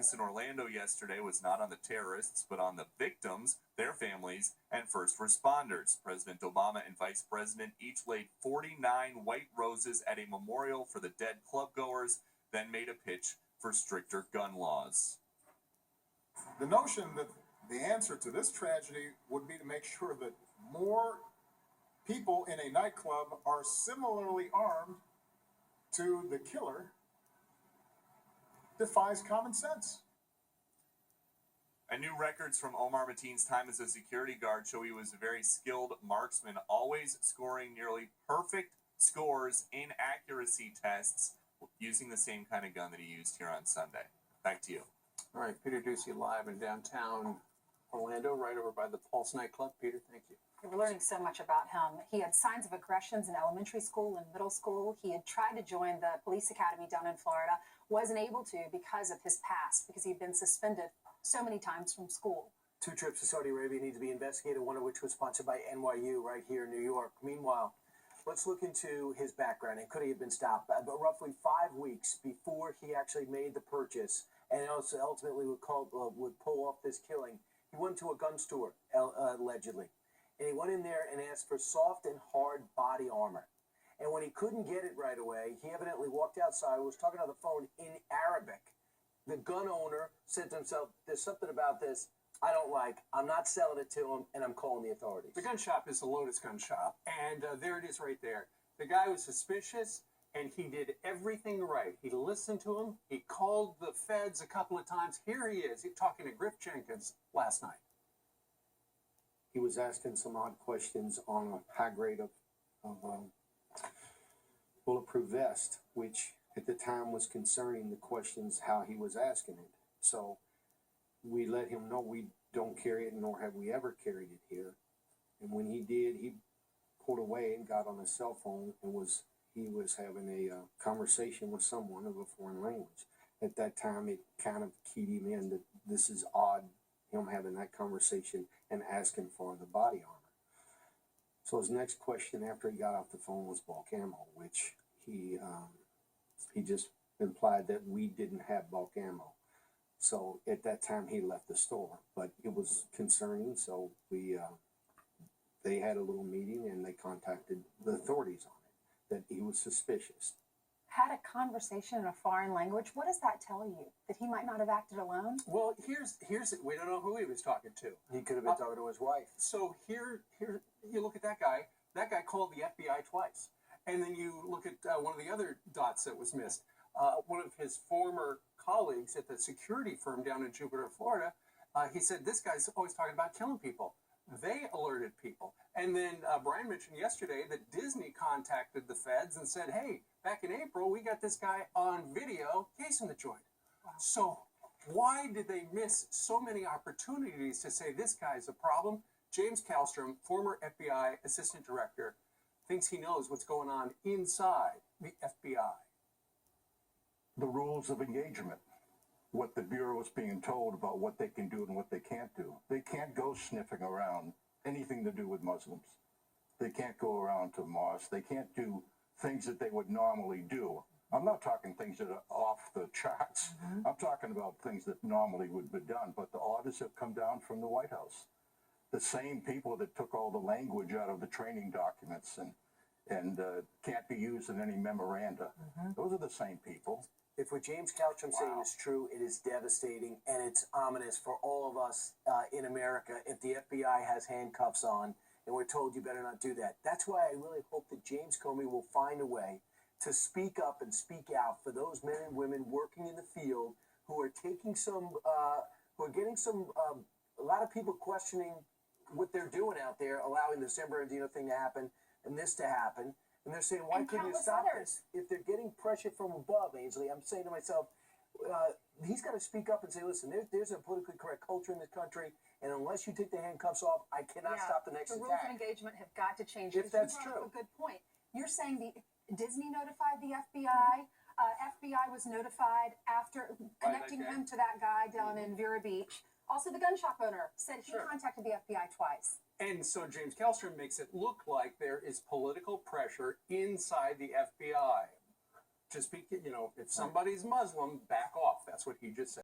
focus in Orlando yesterday was not on the terrorists, but on the victims, their families, and first responders. President Obama and Vice President each laid 49 white roses at a memorial for the dead clubgoers, then made a pitch for stricter gun laws. The notion that the answer to this tragedy would be to make sure that more people in a nightclub are similarly armed to the killer defies common sense. And new records from Omar Mateen's time as a security guard show he was a very skilled marksman, always scoring nearly perfect scores in accuracy tests using the same kind of gun that he used here on Sunday. Back to you. All right, Peter Ducey live in downtown Orlando, right over by the Pulse nightclub. Peter, thank you. We're learning so much about him. He had signs of aggressions in elementary school and middle school. He had tried to join the police academy down in Florida, wasn't able to because of his past, because he'd been suspended so many times from school. 2 trips to Saudi Arabia need to be investigated, one of which was sponsored by NYU right here in New York. Meanwhile, let's look into his background and could he have been stopped. But roughly 5 weeks before he actually made the purchase and also ultimately would pull off this killing, he went to a gun store, allegedly. And he went in there and asked for soft and hard body armor. And when he couldn't get it right away, he evidently walked outside, was talking on the phone in Arabic. The gun owner said to himself, there's something about this I don't like. I'm not selling it to him, and I'm calling the authorities. The gun shop is the Lotus Gun Shop, and there it is right there. The guy was suspicious, and he did everything right. He listened to him. He called the feds a couple of times. Here he is. He's talking to Griff Jenkins last night. He was asking some odd questions on a high grade of bulletproof vest, which at the time was concerning the questions how he was asking it. So we let him know we don't carry it, nor have we ever carried it here. And when he did, he pulled away and got on his cell phone and he was having a conversation with someone of a foreign language. At that time, it kind of keyed him in that this is odd, him having that conversation and asking for the body armor. So his next question after he got off the phone was bulk ammo, which he just implied that we didn't have bulk ammo. So at that time he left the store, but it was concerning. So they had a little meeting and they contacted the authorities on it, that he was suspicious. Had a conversation in a foreign language. What does that tell you? That he might not have acted alone? Well, here's we don't know who he was talking to. He could have been talking to his wife. So here you look at that guy. That guy called the FBI twice. And then you look at one of the other dots that was missed. One of his former colleagues at the security firm down in Jupiter, Florida, he said, this guy's always talking about killing people. They alerted people. And then Brian mentioned yesterday that Disney contacted the feds and said, hey, back in April, we got this guy on video casing the joint. Wow. So why did they miss so many opportunities to say this guy's a problem? James Kallstrom, former FBI assistant director, thinks he knows what's going on inside the FBI. The rules of engagement, what the Bureau is being told about what they can do and what they can't do. They can't go sniffing around anything to do with Muslims. They can't go around to mosques. They can't do things that they would normally do. I'm not talking things that are off the charts. Mm-hmm. I'm talking about things that normally would be done, but the orders have come down from the White House. The same people that took all the language out of the training documents and can't be used in any memoranda. Mm-hmm. Those are the same people. If what James Kallstrom saying is true, it is devastating and it's ominous for all of us in America if the FBI has handcuffs on and we're told you better not do that. That's why I really hope that James Comey will find a way to speak up and speak out for those men and women working in the field who are taking who are getting a lot of people questioning what they're doing out there, allowing the San Bernardino thing to happen and this to happen. And they're saying, why couldn't you stop this? If they're getting pressure from above, Ainsley, I'm saying to myself, he's got to speak up and say, listen, there's a politically correct culture in this country, and unless you take the handcuffs off, I cannot stop the next attack. The rules of engagement have got to change. If that's true. A good point. You're saying Disney notified the FBI. FBI was notified after connecting him to that guy down in Vero Beach. Also, the gun shop owner said he contacted the FBI twice. And so James Kallstrom makes it look like there is political pressure inside the FBI. Just be, if somebody's Muslim, back off. That's what he just said.